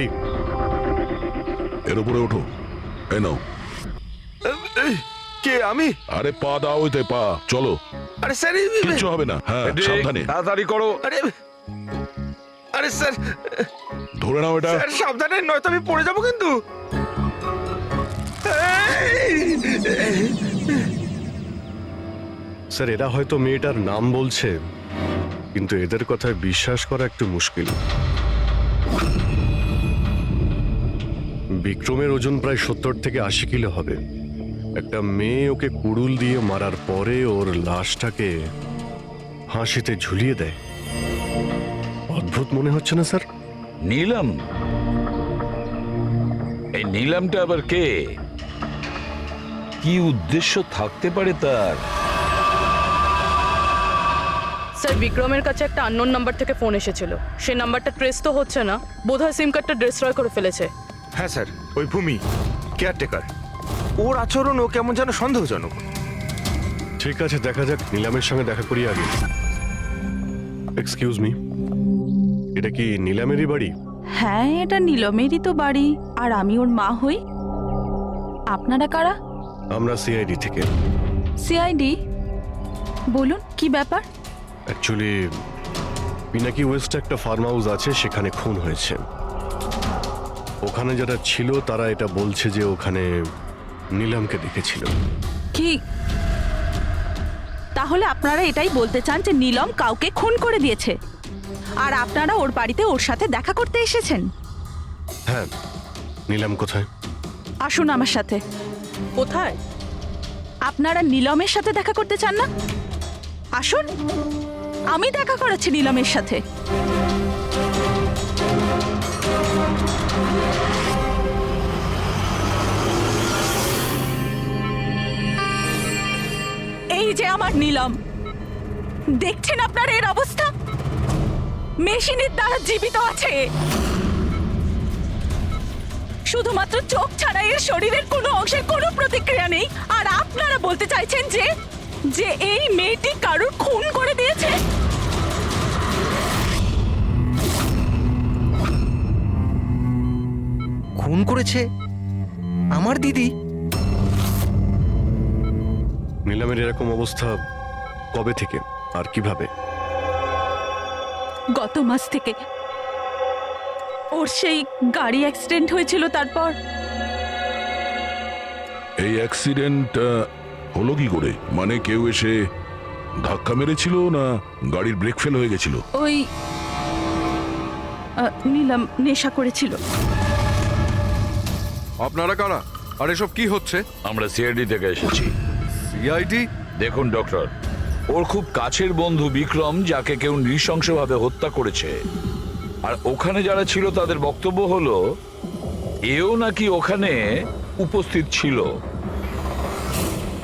কি? এর উপরে ওঠো। এই নাও। কে আমি? আরে পা দাও, ওইতে পা। চলো। আরে স্যার কিচ্ছু হবে না। হ্যাঁ, সাবধানে। তাড়াতাড়ি করো। আরে আরে স্যার, ধরে নাও এটা। স্যার সাবধানে, নয়তো আমি পড়ে যাবো কিন্তু। স্যার, এরা হয়তো মেয়েটার নাম বলছে, কিন্তু এদের কথায় বিশ্বাস করা একটু মুশকিল। বিক্রমের ওজন প্রায় 70 থেকে 80 কিলো হবে। একটা মেয়ে ওকে কুড়ুল দিয়ে মারার পরে ওর লাশটাকে ফাঁসিতে ঝুলিয়ে দেয়। অদ্ভুত মনে হচ্ছে না স্যার? নীলম? এই নীলমটা আবার কে? কি উদ্দেশ্য থাকতে পারে তার? স্যার, বিক্রমের কাছে একটা আননোন নাম্বার থেকে ফোন এসেছিল। সেই নাম্বারটা ট্রেস তো হচ্ছে না, বোধহয় সিম কার্ডটা ডিস্ট্রয় করে ফেলেছে। হ্যাঁ স্যার, ওই ভূমি কেয়ারটেকার, ওর আচরণও কেমন যেন সন্দেহজনক। ঠিক আছে, দেখা যাক। নিলামের সঙ্গে দেখা করি আগে। এক্সকিউজ মি, এটা কি নিলামেরই বাড়ি? হ্যাঁ, এটা নীলমেরই তো বাড়ি, আর আমি ওর মা হই। আপনারা কারা? আমরা সিআইডি থেকে। সিআইডি? বলুন, কি ব্যাপার? অ্যাকচুয়ালি পিনাকি ওয়েস্টে একটা ফার্ম হাউস আছে, সেখানে খুন হয়েছে। ওখানে যারা ছিল তারা এটা বলছে যে ওখানে নিলামকে দেখেছিল। কি? তাহলে আপনারা এটাই বলতে চান যে নীলম কাউকে খুন করে দিয়েছে, আর আপনারা ওর বাড়িতে ওর সাথে দেখা করতে এসেছেন? হ্যাঁ। নিলাম কোথায়? আসুন আমার সাথে। কোথায়? আপনারা নীলমের সাথে দেখা করতে চান না? আসুন, আমি দেখা করাচ্ছি নীলমের সাথে। এই যে আমার নীলম, দেখছেন আপনার এর অবস্থা? মেশিনের দ্বারা জীবিত আছে, শুধুমাত্র চোখ ছাড়া এর শরীরের কোনো অংশের কোনো প্রতিক্রিয়া নেই। আর আপনারা বলতে চাইছেন যে যে এই মেয়েটি কারোর খুন করে দিয়েছে? খুন করেছে আমার দিদি? নিলামের এরকম অবস্থা কবে থেকে আর কিভাবে? গত মাস থেকে। ওর সেই গাড়ি অ্যাক্সিডেন্ট হয়েছিল, তারপর। এই অ্যাক্সিডেন্ট হলো কি করে? মানে কেউ এসে ধাক্কা মেরেছিল, না গাড়ির ব্রেক ফেল হয়ে গেছিল? ওই নীলম নেশা করেছিল। আপনারা কারা? আর এসব কি হচ্ছে? আমরা সিআইডি থেকে এসেছি। সিআইডি? দেখুন ডক্টর, ওর খুব কাছের বন্ধু বিক্রম, যাকে কেউ নৃশংসভাবে হত্যা করেছে। আর ওখানে যারা ছিল তাদের বক্তব্য হলো এও নাকি ওখানে উপস্থিত ছিল।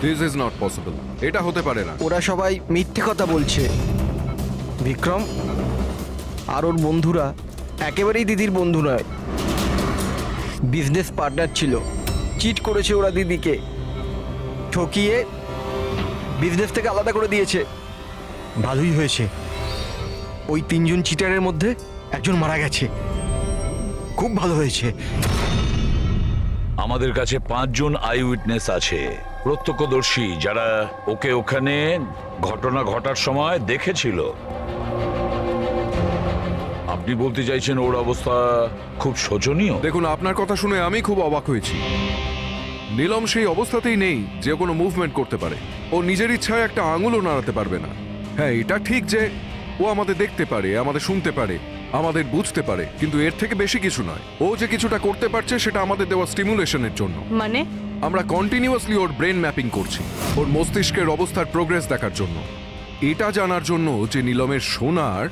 This is not possible. এটা হতে পারে না। ওরা সবাই মিথ্যে কথা বলছে। বিক্রম আর ওর বন্ধুরা একেবারেই দিদির বন্ধু নয়, বিজনেস পার্টনার ছিল। চিট করেছে ওরা দিদিকে, ঠকিয়ে বিজনেস থেকে আলাদা করে দিয়েছে। ভালোই হয়েছে, ওই 3 জন চিটারের মধ্যে একজন মারা গেছে। খুব ভালো হয়েছে। আমাদের কাছে 5 জন আই উইটনেস আছে, প্রত্যক্ষদর্শী, যারা ওকে ওখানে ঘটনা ঘটার সময় দেখেছিল। আপনি বলতে চাইছেন ওর অবস্থা খুব শোচনীয়? দেখুন, আপনার কথা শুনে আমি খুব অবাক হয়েছি। নীলম সেই অবস্থাতেই নেই যে কোনো মুভমেন্ট করতে পারে। ও নিজের ইচ্ছায় একটা আঙুলও নাড়াতে পারবে না। হ্যাঁ, এটা ঠিক যে ও আমাদের দেখতে পারে, আমাদের শুনতে পারে, আমাদের বুঝতে পারে, কিন্তু এর থেকে বেশি কিছু নয়। ও যে কিছুটা করতে পারছে সেটা আমাদের দেওয়া স্টিমুলেশনের জন্য। মানে? আমরা কন্টিনিউয়াসলি ওর ব্রেন ম্যাপিং করছি, ওর মস্তিষ্কের অবস্থার প্রোগ্রেস দেখার জন্য। এটা জানার জন্য যে নীলমের শোনার,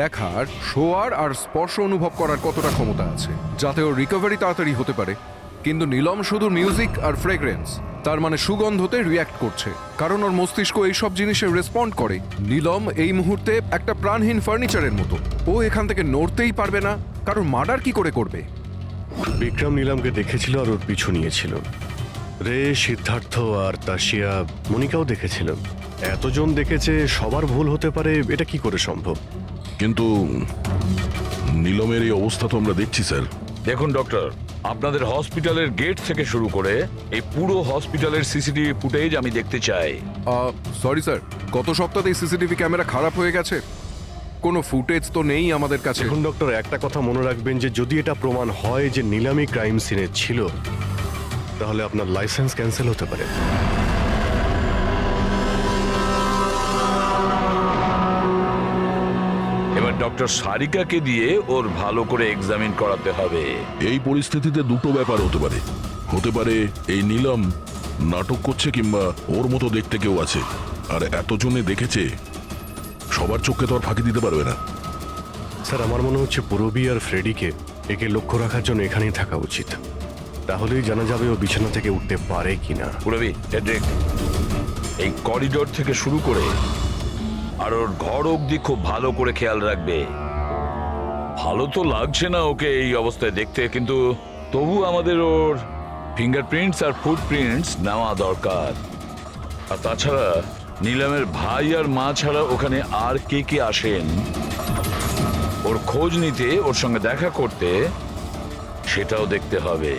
দেখার, শোয়ার আর স্পর্শ অনুভব করার কতটা ক্ষমতা আছে, যাতে ওর রিকভারি তাড়াতাড়ি হতে পারে। কিন্তু নীলম শুধু মিউজিক আর ফ্রেগ্রেন্স, তার মানে সুগন্ধতে রিয়্যাক্ট করছে, কারণ ওর মস্তিষ্ক এইসব জিনিসে রেসপন্ড করে। নীলম এই মুহূর্তে একটা প্রাণহীন ফার্নিচারের মতো। ও এখান থেকে নড়তেই পারবে না, কারণ মার্ডার কি করে করবে? বিক্রম নিলামকে দেখেছিল আর ওর পিছু নিয়েছিল। রে, সিদ্ধার্থ আর তাশিয়া, মনিকাও দেখেছিল। এতজন দেখেছে, সবার ভুল হতে পারে, এটা কি করে সম্ভব? কিন্তু নিলমের এই অবস্থা তো আমরা দেখছি স্যার। দেখুন ডক্টর, আপনাদের হসপিটালের গেট থেকে শুরু করে এই পুরো হসপিটালের সিসিটিভি ফুটেজ আমি দেখতে চাই। সরি স্যার, গত সপ্তাহে সিসিটিভি ক্যামেরা খারাপ হয়ে গেছে, কোনো ফুটেজ তো নেই আমাদের কাছে। দেখুন ডক্টর, একটা কথা মনে রাখবেন যে যদি এটা প্রমাণ হয় যে নিলামি ক্রাইম সিনে ছিল, তাহলে আপনার লাইসেন্স ক্যান্সেল হতে পারে। এবার ডক্টর সারিকাকে দিয়ে ওর ভালো করে এক্সামিন করাতে হবে। এই পরিস্থিতিতে দুটো ব্যাপার হতে পারে। হতে পারে এই নীলম নাটক করছে, কিংবা ওর মতো দেখতে কেউ আছে, আর এতজনে দেখেছে, সবার চোখকে তো আর ফাঁকি দিতে পারবে না। স্যার, আমার মনে হচ্ছে পূরবী আর ফ্রেডিকে একে লক্ষ্য রাখার জন্য এখানেই থাকা উচিত। তাহলেই জানা যাবে ও বিছানা থেকে উঠতে পারে কিনা। পুরবি, হেডরিক, এই করিডোর থেকে শুরু করে আর ওর ঘর অবধি খুব ভালো করে খেয়াল রাখবে। ভালো তো লাগছে না ওকে এই অবস্থায় দেখতে, কিন্তু তবু আমাদের ওর ফিঙ্গারপ্রিন্টস আর ফুটপ্রিন্টস নেওয়া দরকার। আর তাছাড়া নীলামের ভাই আর মা ছাড়া ওখানে আর কে কে আসেন ওর খোঁজ নিতে, ওর সঙ্গে দেখা করতে, সেটাও দেখতে হবে।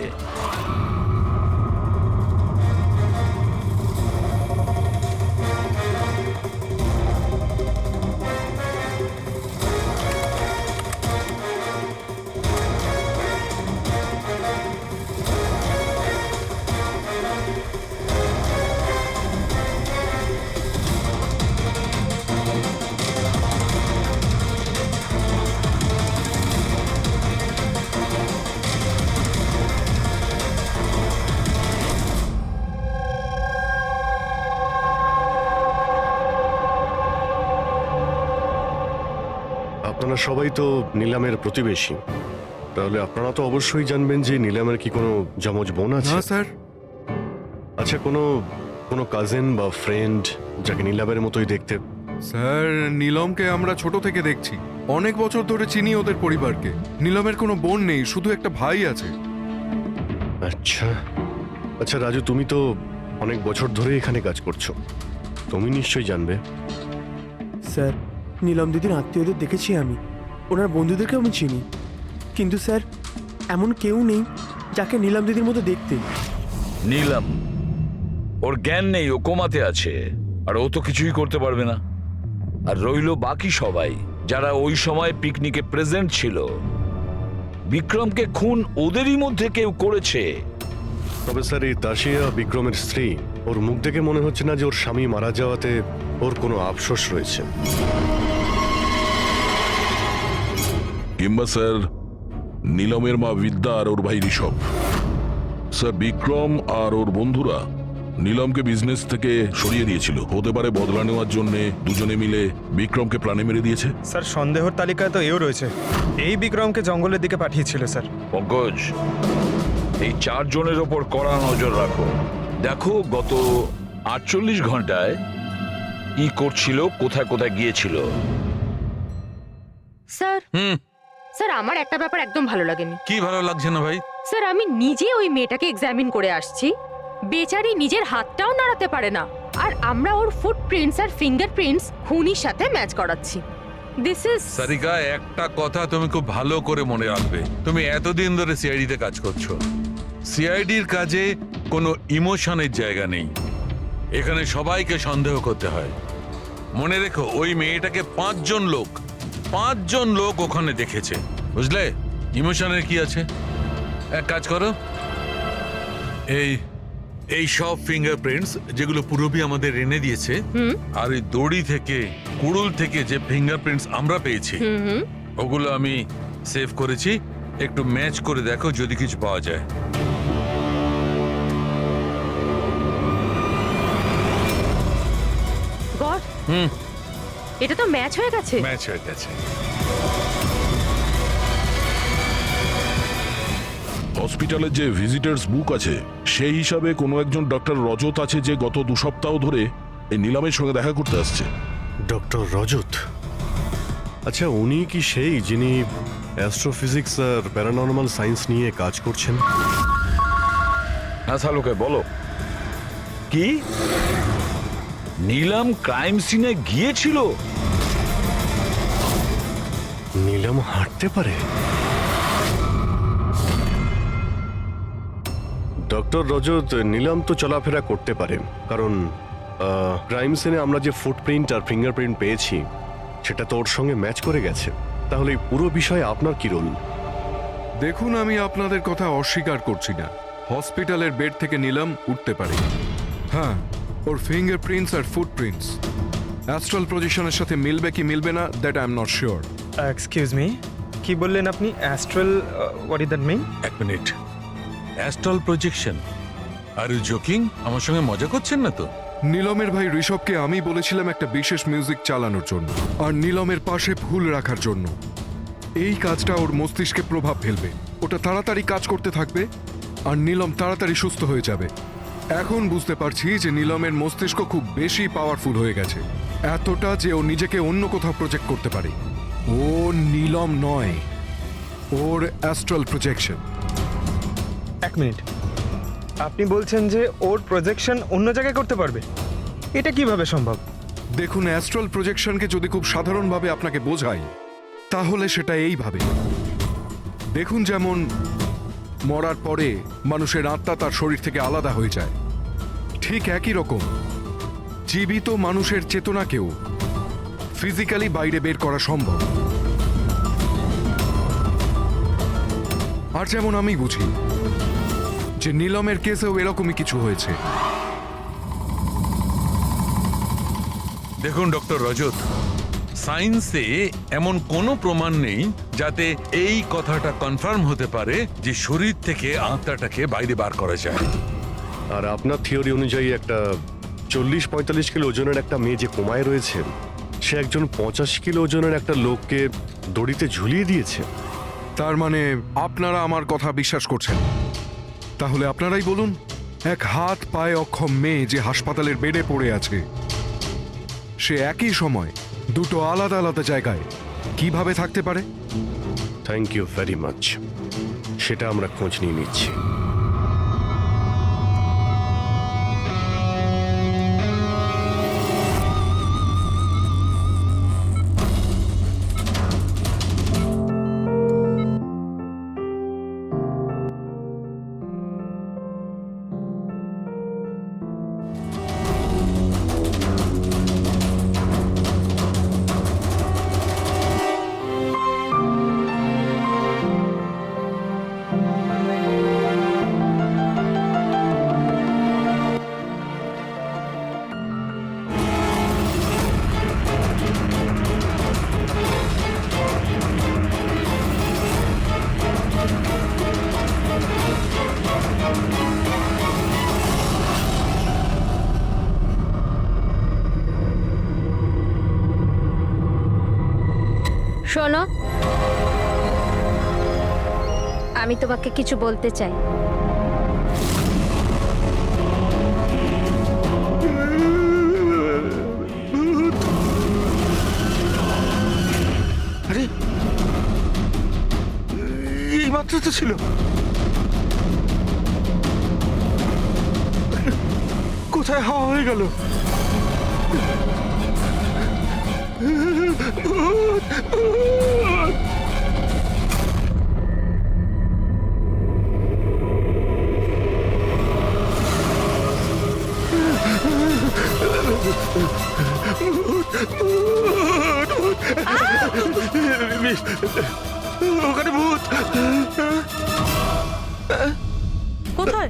আপনারা সবাই তো নিলামের প্রতিবেশী, তাহলে আপনারা তো অবশ্যই জানবেন যে নিলামের কি কোনো যমজ বোন আছে? না স্যার। আচ্ছা, কোনো কোনো কাজিন বা ফ্রেন্ড যাকে নিলামের মতোই দেখতে? স্যার, নীলমকে আমরা ছোট থেকে দেখছি, অনেক বছর ধরে চিনি ওদের পরিবারকে। নীলমের কোনো বোন নেই, শুধু একটা ভাই আছে। আচ্ছা আচ্ছা রাজু, তুমি তো অনেক বছর ধরে এখানে কাজ করছো, তুমি নিশ্চয়ই জানবে। স্যার, নীলম দিদির আত্মীয়দের দেখেছি আমি, ওনার বন্ধুদেরকে আমি চিনি, কিন্তু স্যার এমন কেউ নেই যাকে নীলম দিদির মতো দেখতে। নীলম, ওর জ্ঞান নেই, ও কোমাতে আছে, আর ও তো কিছুই করতে পারবে না। আর রইল বাকি সবাই যারা ওই সময় পিকনিকে প্রেজেন্ট ছিল। বিক্রমকে খুন ওদেরই মধ্যে কেউ করেছে। তবে স্যার, এই তাশিয়া বিক্রমের স্ত্রী, ওর মুখ দেখে মনে হচ্ছে না যে ওর স্বামী মারা যাওয়াতে ওর কোনো আফসোস রয়েছে। কিংবা স্যার নীলমের মা বিদ্যা আর ওর ভাই ঋষভ। স্যার, বিক্রম আর ওর বন্ধুরা নীলমকে বিজনেস থেকে সরিয়ে দিয়েছিল। হতে পারে বদলা নেওয়ার জন্য দুজনে মিলে বিক্রমকে প্রাণে মেরে দিয়েছে। স্যার, সন্দেহর তালিকায় তো এও রয়েছে, এই বিক্রমকে জঙ্গলের দিকে পাঠিয়েছিল স্যার। পঙ্কজ, এই 4 জনের ওপর কড়া নজর রাখো। দেখো গত 48 ঘন্টায় কি করছিল, কোথায় কোথায় গিয়েছিল। স্যার, স্যার আমার একটা ব্যাপার একদম ভালো লাগেনি। কি ভালো লাগছে না ভাই? স্যার, আমি নিজে ওই মেয়েটাকে এক্সামিন করে আসছি, বেচারি নিজের হাতটাও নাড়াতে পারে না, আর আমরা ওর ফুটপ্রিন্টস আর ফিঙ্গারপ্রিন্টস খুনির সাথে ম্যাচ করাচ্ছি। দিস ইজ সারিকা, একটা কথা তুমি খুব ভালো করে মনে রাখবে। তুমি এতদিন ধরে সিআইডিতে কাজ করছো, সিআইডির কাজে কোনো ইমোশনের জায়গা নেই। এখানে সবাইকে সন্দেহ করতে হয়। মনে রেখো, ওই মেয়েটাকে 5 জন লোক ওখানে দেখেছে, বুঝলে? ইমোশনের কি আছে? এক কাজ করো, এই সব ফিঙ্গারপ্রিন্টস যেগুলো পূরবী আমাদের এনে দিয়েছে, আর এই দড়ি থেকে, কুড়ুল থেকে যে ফিঙ্গারপ্রিন্টস আমরা পেয়েছি, ওগুলো আমি সেভ করেছি। একটু ম্যাচ করে দেখো যদি কিছু পাওয়া যায়। গড, এটা তো ম্যাচ হয়ে গেছে। ম্যাচ হয়ে গেছে। হসপিটালের যে ভিজিটার্স বুক আছে, সেই হিসাবে কোনো একজন ডক্টর রজত আছে যে গত 2 সপ্তাহ ধরে এই নীলমের সঙ্গে দেখা করতে আসছে। ডক্টর রজত? আচ্ছা, উনি কি সেই যিনি অ্যাস্ট্রোফিজিক্স আর প্যারানর্মাল সায়েন্স নিয়ে কাজ করছেন? হ্যাঁ সালুকে বলো, কি নীলম ক্রাইম সিনে গিয়েছিল? নীলম হাঁটতে পারে? ডক্টর রজত, নিলাম তো চলাফেরা করতে পারে, কারণ ক্রাইম সিনে আমরা যে ফুটপ্রিন্ট আর ফিঙ্গারপ্রিন্ট পেয়েছি সেটা তো ওর সঙ্গে ম্যাচ করে গেছে। তাহলে এই পুরো বিষয়ে আপনার কি রোল? দেখুন, আমি আপনাদের কথা অস্বীকার করছি না। হসপিটালের বেড থেকে নিলাম উঠতে পারে। হ্যাঁ, ওর ফিঙ্গারপ্রিন্টস আর ফুটপ্রিন্টস অ্যাস্ট্রাল পজিশনের সাথে মিলবে কি মিলবে না, that I am not sure. Excuse me, কি বললেন আপনি? Astral, what is that mean? এক minute, astral projection? Are you joking? আমার সঙ্গে মজা করছেন না তো? নীলমের ভাই ঋষভকে আমি বলেছিলাম একটা বিশেষ মিউজিক চালানোর জন্য আর নীলমের পাশে ফুল রাখার জন্য। এই কাজটা ওর মস্তিষ্কে প্রভাব ফেলবে, ওটা তাড়াতাড়ি কাজ করতে থাকবে আর নীলম তাড়াতাড়ি সুস্থ হয়ে যাবে। এখন বুঝতে পারছি যে নীলমের মস্তিষ্ক খুব বেশি পাওয়ারফুল হয়ে গেছে, এতটা যে ও নিজেকে অন্য কোথাও প্রজেক্ট করতে পারে। ও নীলম নয়, ওর অ্যাস্ট্রাল প্রজেকশন। এক মিনিট, আপনি বলছেন যে ওর প্রজেকশন অন্য জায়গায় করতে পারবে? এটা কিভাবে সম্ভব? দেখুন, অ্যাস্ট্রাল প্রজেকশনকে যদি খুব সাধারণভাবে আপনাকে বোঝাই তাহলে সেটা এইভাবে। দেখুন, যেমন মরার পরে মানুষের আত্মা তার শরীর থেকে আলাদা হয়ে যায়, ঠিক একই রকম জীবিত মানুষের চেতনাকেও ফিজিক্যালি বাইরে বের করা সম্ভব। আর যেমন আমি বুঝি যে নীলমের কেসেও এরকমই কিছু হয়েছে। দেখুন ডক্টর রজত, সায়েন্সে এমন কোনো প্রমাণ নেই যাতে এই কথাটা কনফার্ম হতে পারে যে শরীর থেকে আত্মাটাকে বাইরে বার করা যায়। আর আপনার থিওরি অনুযায়ী একটা 40-45 কিলো ওজনের একটা মেয়ে যে কোমায় রয়েছে, সে একজন 85 কিলো ওজনের একটা লোককে দড়িতে ঝুলিয়ে দিয়েছে। তার মানে আপনারা আমার কথা বিশ্বাস করছেন? তাহলে আপনারাই বলুন, এক হাত পায়ে অক্ষম মেয়ে যে হাসপাতালের বেডে পড়ে আছে, সে একই সময় দুটো আলাদা আলাদা জায়গায় কিভাবে থাকতে পারে? থ্যাংক ইউ ভেরি মাচ, সেটা আমরা খোঁজ নিয়ে নিচ্ছি। শোনো, আমি তোমাকে কিছু বলতে চাই। আরে, এই মাত্র তো ছিল। কোথায় হাওয়া হয়ে গেল? ওখানে ভূত। কোথায়?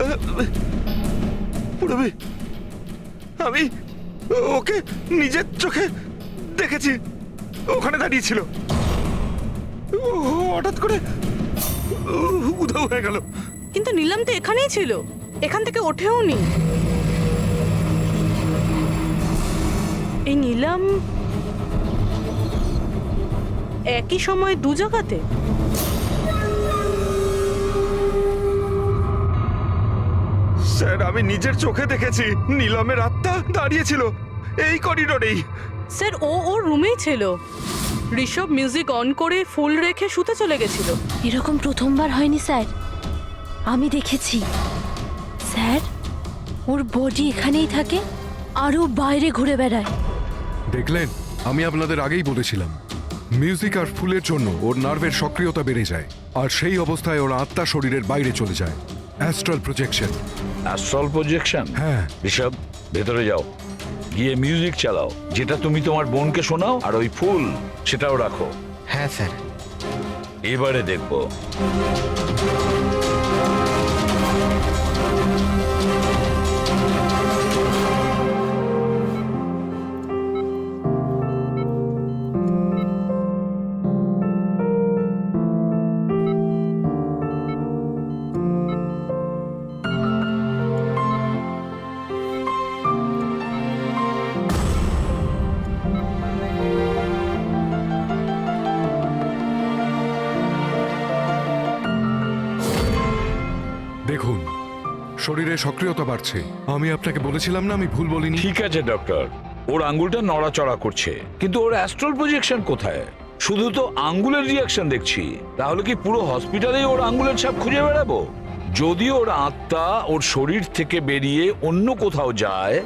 পুরবি, আমি ওকে নিজের চোখে দেখেছি, ওখানে দাঁড়িয়ে ছিল। হঠাৎ করে উধাও হয়ে গেল। কিন্তু নিলাম তো এখানেই ছিল, এখান থেকে ওঠেও নি। এই নিলাম একই সময় দু জায়গাতে? স্যার, আমি নিজের চোখে দেখেছি নিলামের আত্মা দাঁড়িয়েছিল এই করিডোরেই। স্যার, ও ওর রুমেই ছিল। ঋষভ মিউজিক অন করে ফুল রেখে শুতে চলে গেছিল। এরকম প্রথমবার হয়নি স্যার, আমি দেখেছি। স্যার, ওর বডি এখানেই থাকে আর ও বাইরে ঘুরে বেড়ায়। দেখলেন, আমি আপনাদের আগেই বলেছিলাম, মিউজিক আর ফুলের জন্য ওর নার্ভের সক্রিয়তা বেড়ে যায় আর সেই অবস্থায় ওর আত্মা শরীরের বাইরে চলে যায়। Astral projection. Astral projection? হ্যাঁ। ঋষভ, ভেতরে যাও, গিয়ে মিউজিক চালাও, যেটা তুমি তোমার বোনকে শোনাও, আর ওই ফুল সেটাও রাখো। হ্যাঁ স্যার। এবারে দেখবো। দেখুন, শরীরে সক্রিয়তা বাড়ছে। আমি আপনাকে বলেছিলাম না, আমি ভুল বলিনি। ঠিক আছে ডক্টর, ওর আঙ্গুলটা নড়াচড়া করছে, কিন্তু ওর অ্যাস্ট্রাল প্রজেকশন কোথায়? শুধু তো আঙ্গুলের রিয়াকশন দেখছি। তাহলে কি পুরো হসপিটালেই ওর আঙ্গুলের ছাপ খুঁজে বেড়াবো? যদি ওর আত্মা ওর শরীর থেকে বেরিয়ে অন্য কোথাও যায়,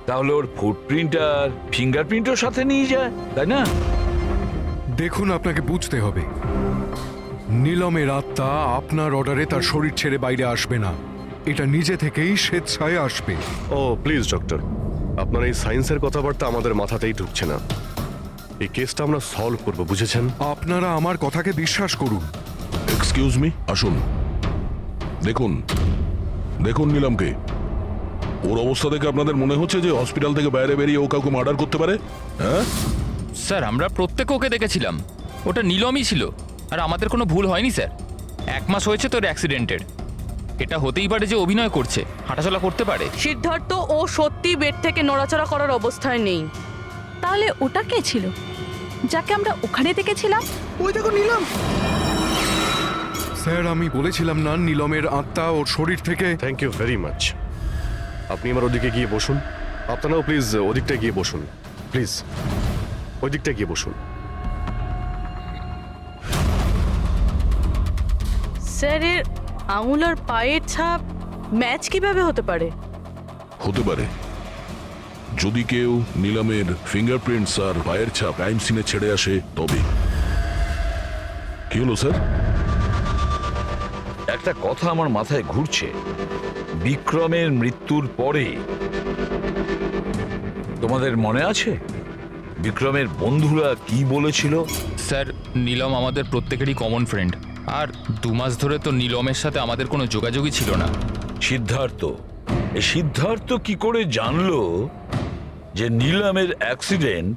তাহলে ওর ফুটপ্রিন্ট আর ফিঙ্গারপ্রিন্টও সাথে নিয়ে যায়, তাই না? দেখুন, আপনাকে বুঝতে হবে, নীলমের আত্মা আপনার অর্ডারে তার শরীর ছেড়ে বাইরে আসবে না। এটা নিজে থেকেই স্বেচ্ছায় আসবে। ও প্লিজ ডক্টর, আপনার এই সায়েন্সের কথাবার্তা আমাদের মাথাতেই ঢুকছে না। এই কেসটা আমরা সলভ করব, বুঝেছেন? আপনারা আমার কথাকে বিশ্বাস করুন। এক্সকিউজ মি, আসুন। দেখুন দেখুন নিলামকে। ওর অবস্থা দেখে আপনাদের মনে হচ্ছে যে হসপিটাল থেকে বাইরে বেরিয়ে ও কাউকে মার্ডার করতে পারে? হ্যাঁ স্যার, আমরা প্রত্যেকে ওকে দেখেছিলাম। ওটা নীলমই ছিল, আর আমাদের কোনো ভুল হয়নি স্যার। 1 মাস হয়েছে তোর অ্যাক্সিডেন্টের। এটা হতেই পারে যে অভিনয় করছে, হাঁটাচলা করতে পারে। সিদ্ধার্থ, ও সত্যি বেড থেকে নড়াচড়া করার অবস্থায় নেই। তাহলে ওটা কে ছিল যাকে আমরা ওখানে দেখেছিলাম? ওই দেখো নিলাম। স্যার, আমি বলেছিলাম না, নীলমের আত্মা ওর শরীর থেকে। Thank you very much. আপনি আমার ওদিকে গিয়ে বসুন। আপনারাও প্লিজ ওদিকটা গিয়ে বসুন, প্লিজ ওই দিকটা গিয়ে বসুন। স্যার, এর আঙুল আর পায়ের ছাপ ম্যাচ কিভাবে হতে পারে? হতে পারে যদি কেউ নিলামের ফিঙ্গারপ্রিন্টস আর পায়ের ছাপ ক্রাইম সিনে ছেড়ে আসে তবে। কি হলো স্যার? একটা কথা আমার মাথায় ঘুরছে। বিক্রমের মৃত্যুর পরে তোমাদের মনে আছে বিক্রমের বন্ধুরা কি বলেছিল? স্যার, নীলম আমাদের প্রত্যেকেরই কমন ফ্রেন্ড, আর 2 মাস ধরে তো নীলমের সাথে আমাদের কোনো যোগাযোগই ছিল না। সিদ্ধার্থ কি করে জানলো যে নীলমের অ্যাক্সিডেন্ট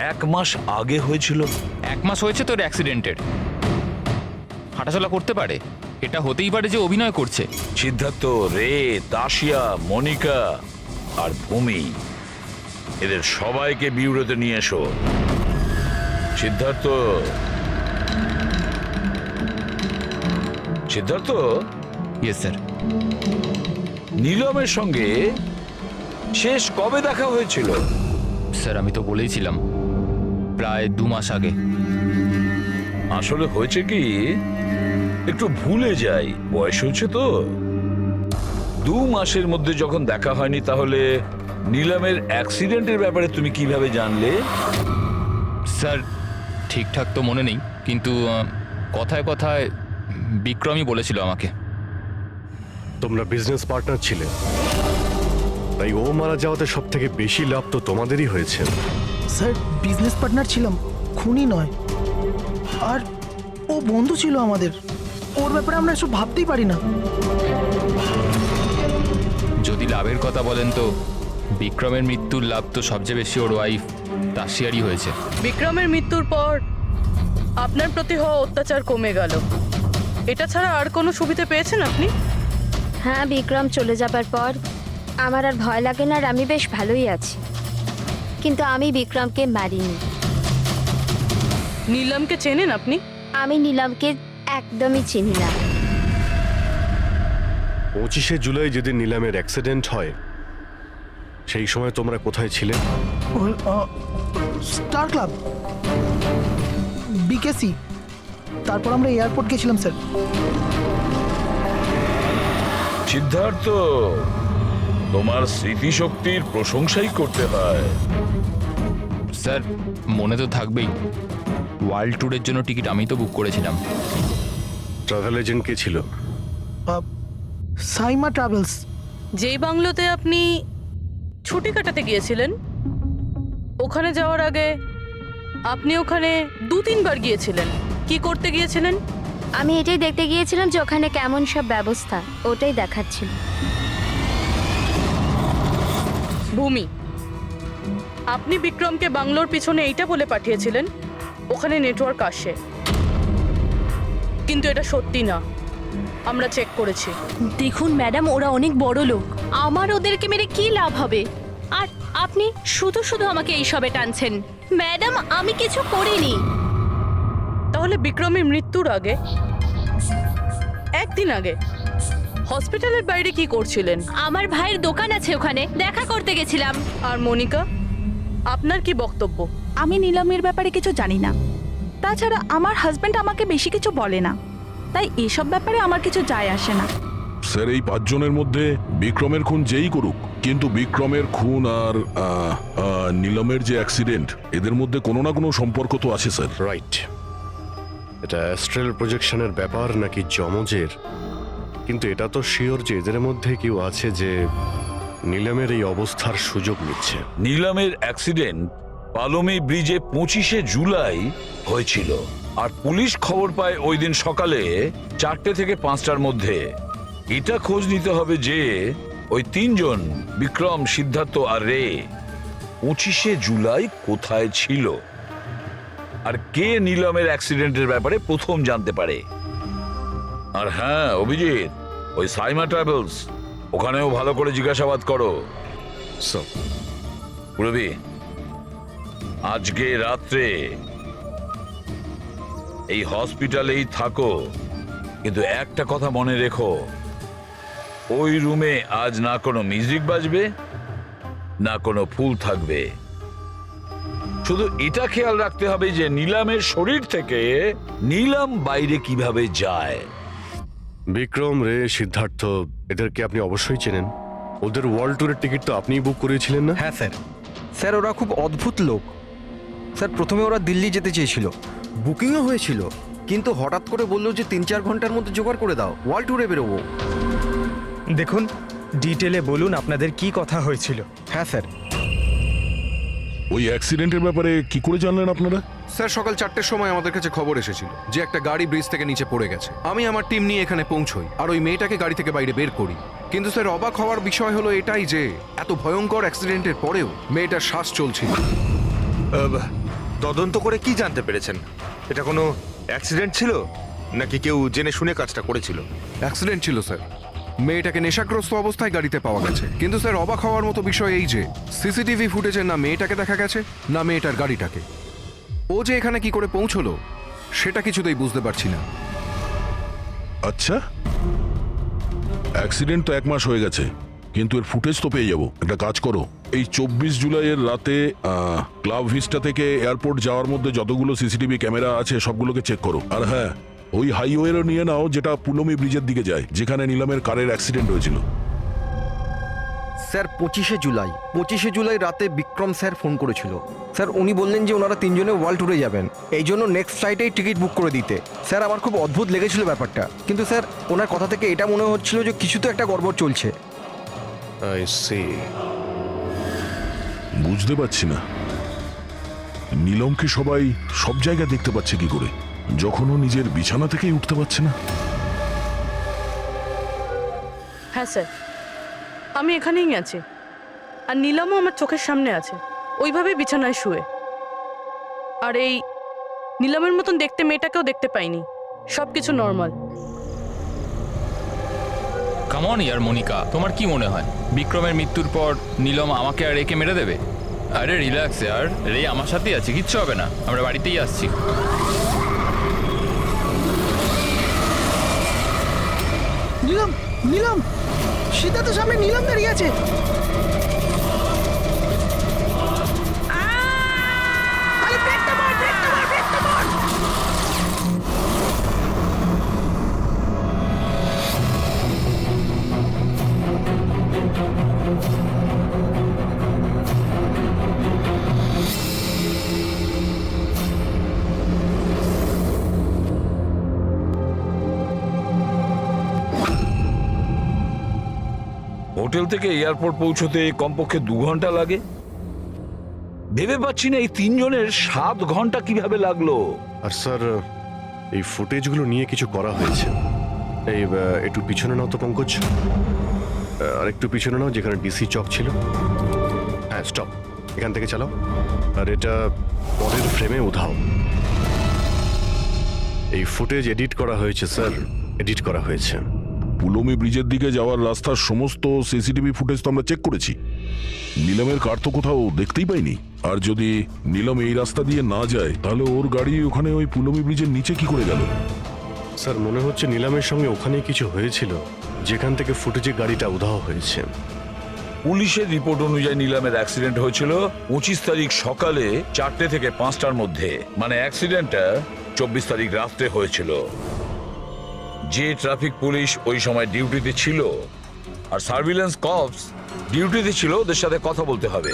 1 মাস আগে হয়েছিল? 1 মাস হয়েছে তোর অ্যাক্সিডেন্টের। হাঁটাচলা করতে পারে, এটা হতেই পারে যে অভিনয় করছে। সিদ্ধার্থ, রে, তাশিয়া, মনিকা আর ভূমি, এদের সবাইকে বিউরোতে নিয়ে এসো। Siddharth, yes sir. নীলমের সঙ্গে শেষ কবে দেখা হয়েছিল? স্যার, আমি তো বলেইছিলাম, প্রায় 2 মাস আগে। আসলে হয়েছে কি, একটু ভুলে যাই, বয়স হয়েছে তো। 2 মাসের মধ্যে যখন দেখা হয়নি, তাহলে নীলমের অ্যাক্সিডেন্টের ব্যাপারে তুমি কিভাবে জানলে? স্যার, ঠিকঠাক তো মনে নেই, কিন্তু কথায় কথায় বিক্রমই বলেছিল আমাকে। তোমরা বিজনেস পার্টনার ছিলে, তাই ও মারা যাওয়াতে সব থেকে বেশি লাভ তো তোমাদেরই হয়েছে। স্যার, বিজনেস পার্টনার ছিলাম, খুনি নয়। আর ও বন্ধু ছিল আমাদের। ওর ব্যাপারে আমরা এসব ভাবতেই পারি না। যদি লাভের কথা বলেন তো বিক্রমের মৃত্যুর লাভ তো সবচেয়ে বেশি ওর ওয়াইফ তাশিয়ারই হয়েছে। বিক্রমের মৃত্যুর পর আপনার প্রতি হওয়া অত্যাচার কমে গেল। এটা ছাড়া আর কোনো সুবিধা পেয়েছেন আপনি? হ্যাঁ, বিক্রম চলে যাবার পর আমার আর ভয় লাগে না, আর আমি বেশ ভালোই আছি। কিন্তু আমি বিক্রমকে মারিনি। নীলমকে চেনেন আপনি? আমি নীলমকে একদমই চিনি না। 25শে জুলাই যেদিন নিলামের অ্যাক্সিডেন্ট হয়, সেই সময় তোমরা কোথায় ছিলে? স্টার ক্লাব, বিকেসি, তারপর আমরা এয়ারপোর্ট গেছিলাম স্যার। সিদ্ধার্থ, তোমার স্মৃতিশক্তির প্রশংসাই করতে হয়। স্যার, মনে তো থাকবেই, ওয়ার্ল্ড ট্যুরের জন্য টিকিট আমি তো বুক করেছিলাম। ট্রাভেল এজেন্ট কে ছিল? সাইমা ট্রাভেলস। যেই বাংলোতে আপনি ছুটি কাটাতে গিয়েছিলেন, ওখানে যাওয়ার আগে আপনি ওখানে 2-3 বার গিয়েছিলেন। কি করতে গিয়েছিলেন? আমি এটাই দেখতে গিয়েছিলাম যে ওখানে কেমন সব ব্যবস্থা, ওটাই দেখাচ্ছিল। ভূমি, আপনি বিক্রমকে বাংলোর পিছনে এইটা বলে পাঠিয়েছিলেন ওখানে নেটওয়ার্ক আসে, কিন্তু এটা সত্যি না। আমরা চেক করেছি। দেখুন ম্যাডাম, ওরা অনেক বড় লোক, আমার ওদেরকে মেরে কি লাভ হবে? আর আপনি শুধু শুধু আমাকে এইসবে টানছেন। ম্যাডাম, আমি কিছু করিনি। তাহলে বিক্রমের মৃত্যুর আগে, একদিন আগে হসপিটালের বাইরে কি করছিলেন? আমার ভাইয়ের দোকান আছে, ওখানে দেখা করতে গেছিলাম। আর মনিকা, আপনার কি বক্তব্য? আমি নিলামের ব্যাপারে কিছু জানি না, তাছাড়া আমার হাজবেন্ড আমাকে বেশি কিছু বলে না, তাই এসব ব্যাপারে আমার কিছু যায় আসে না। স্যার, এই 5 জনের মধ্যে বিক্রমের খুন যেই করুক, কিন্তু বিক্রমের খুন আর নিলমের যে অ্যাক্সিডেন্ট, এদের মধ্যে কোনো না কোনো সম্পর্ক তো আছে স্যার। রাইট। এটা অ্যাস্ট্রাল প্রজেকশনের ব্যাপার নাকি যমজের, কিন্তু এটা তো শিওর যে এদের মধ্যে কেউ আছে যে নিলামের এই অবস্থার সুযোগ নিচ্ছে। নিলামের অ্যাক্সিডেন্ট পালোমি ব্রিজে 25শে জুলাই হয়েছিল, আর পুলিশ খবর পায় ওই দিন সকালে 4টে থেকে 5টার মধ্যে। এটা খোঁজ নিতে হবে যে ওই 3 জন, বিক্রম, সিদ্ধার্থ আর রে, 25শে জুলাই কোথায় ছিল, আর কে নিলামের অ্যাক্সিডেন্টের ব্যাপারে প্রথম জানতে পারে। আর হ্যাঁ অভিজিৎ, ওই সাইমা ট্রাভেলস, ওখানেও ভালো করে জিজ্ঞাসাবাদ করো। পুরবি, আজকে রাত্রে এই হসপিটালেই থাকো, কিন্তু একটা কথা মনে রেখো, ওই রুমে আজ না কোনো মিউজিক বাজবে, না কোনো ফুল থাকবে। শুধু এটা খেয়াল রাখতে হবে যে নিলামের শরীর থেকে নিলাম বাইরে কিভাবে যায়। বিক্রম, রে, সিদ্ধার্থ, এদেরকে আপনি অবশ্যই চেনেন। ওদের ওয়ার্ল্ড ট্যুরের টিকিট তো আপনিই বুক করিয়েছিলেন না? হ্যাঁ স্যার। স্যার, ওরা খুব অদ্ভুত লোক। স্যার, প্রথমে ওরা দিল্লি যেতে চেয়েছিল, বুকিংও হয়েছিল, কিন্তু হঠাৎ করে বললো যে 3-4 ঘন্টার মধ্যে জোগাড় করে দাও, ওয়ার্ল্ড ট্যুরে বেরোবো। দেখুন, ডিটেলে বলুন আপনাদের কি কথা হয়েছিল। হ্যাঁ স্যার। ওই অ্যাক্সিডেন্টের ব্যাপারে কি করে জানলেন আপনারা? স্যার, সকাল 4টের সময় আমাদের কাছে খবর এসেছিল যে একটা গাড়ি ব্রিজ থেকে নিচে পড়ে গেছে। আমি আমার টিম নিয়ে এখানে পৌঁছই আর ওই মেয়েটাকে গাড়ি থেকে বাইরে বের করি। কিন্তু স্যার, অবাক হওয়ার বিষয় হলো এটাই যে এত ভয়ঙ্কর অ্যাক্সিডেন্টের পরেও মেয়েটার শ্বাস চলছিল। তদন্ত করে কি জানতে পেরেছেন? এটা কোনো অ্যাক্সিডেন্ট ছিল নাকি কেউ জেনে শুনে কাজটা করেছিল? অ্যাক্সিডেন্ট ছিল স্যার। মেয়েটাকে নেশাগ্রস্ত অবস্থায় গাড়িতে পাওয়া গেছে। কিন্তু স্যার, অবাক হওয়ার মতো বিষয় এই যে সিসিটিভি ফুটেজে না মেয়েটাকে দেখা গেছে না মেয়েটার গাড়িটাকে। ও যে এখানে কি করে পৌঁছলো সেটা কিছুতেই বুঝতে পারছি না। আচ্ছা, অ্যাক্সিডেন্ট তো 1 মাস হয়ে গেছে, কিন্তু এর ফুটেজ তো পেয়ে যাবো। একটা কাজ করো, এই 24 জুলাইয়ের রাতে ক্লাব ভিস্টা থেকে এয়ারপোর্ট যাওয়ার মধ্যে যতগুলো সিসিটিভি ক্যামেরা আছে সবগুলোকে চেক করো। আর হ্যাঁ, ওই হাইওয়েরও নিয়ে নাও যেটা পুলমি ব্রিজের দিকে যায়, যেখানে নিলামের কারের অ্যাক্সিডেন্ট হয়েছিল। স্যার, 25শে জুলাই রাতে বিক্রম স্যার ফোন করেছিল। স্যার, উনি বললেন যে ওনারা 3 জনে ওয়ার্ল্ড ট্যুরে যাবেন, এই জন্য নেক্সট ফ্লাইটেই টিকিট বুক করে দিতে। স্যার, আমার খুব অদ্ভুত লেগেছিল ব্যাপারটা, কিন্তু স্যার ওনার কথা থেকে এটা মনে হচ্ছিল যে কিছু তো একটা গড়বড় চলছে। I see. বুঝতে পারছি না নিলমকে সবাই সব জায়গায় দেখতে পাচ্ছে কি করে, যখন ও নিজের বিছানা থেকেই উঠতে পারছে না। হ্যাঁ স্যার, আমি এখানেই আছি, আর নিলামও আমার চোখের সামনে আছে, ওইভাবে বিছানায় শুয়ে। আর এই নিলামের মতন দেখতে মেয়েটাকেও দেখতে পাইনি, সব কিছু নর্মাল। কাম অন ইয়ার মনিকা, তোমার কি মনে হয় বিক্রমের মৃত্যুর পর নিলম আমাকে আর রেকে মেরে দেবে? আরে রিল্যাক্স ইয়ার, রে আমার সাথেই আছে, কিচ্ছু হবে না, আমরা বাড়িতেই আসছি। নিলাম, নিলাম, সিদ্ধার্থ সামনে নিলাম দাঁড়িয়ে আছে। হোটেল থেকে এয়ারপোর্ট পৌঁছতে কমপক্ষে 2 ঘন্টা লাগে। ভেবে পাচ্ছি না এই 3 জনের 7 ঘন্টা কিভাবে লাগলো। আর স্যার, এই ফুটেজগুলো নিয়ে কিছু করা হয়েছে। এই একটু পিছনে নাও তো পঙ্কজ, আর একটু পিছনে নাও, যেখানে ডিসি চক ছিল। হ্যাঁ, স্টপ, এখান থেকে চালাও। আর এটা পরের ফ্রেমে উধাও। এই ফুটেজ এডিট করা হয়েছে স্যার, এডিট করা হয়েছে। পুলমি ব্রিজের দিকে যাওয়ার রাস্তার সমস্ত সিসিটিভি ফুটেজ তো আমরা চেক করেছি। নিলামের কার তো কোথাও দেখতেই পাইনি। আর যদি নিলাম এই রাস্তা দিয়ে না যায়, তাহলে ওর গাড়ি ওখানে ওই পুলমি ব্রিজের নিচে কি করে গেল? স্যার, মনে হচ্ছে নিলামের সঙ্গে ওখানেই কিছু হয়েছিল, যেখান থেকে ফুটেজে গাড়িটা উধাও হয়েছে। পুলিশের রিপোর্ট অনুযায়ী নিলামের অ্যাক্সিডেন্ট হয়েছিল 25 তারিখ সকালে 4টে থেকে 5টার মধ্যে। মানে অ্যাক্সিডেন্টটা 24 তারিখ রাত্রে হয়েছিল। যে ট্রাফিক পুলিশ ওই সময় ডিউটিতে ছিল আর সার্ভিলেন্স কপস ডিউটিতে ছিল, ওদের সাথে কথা বলতে হবে।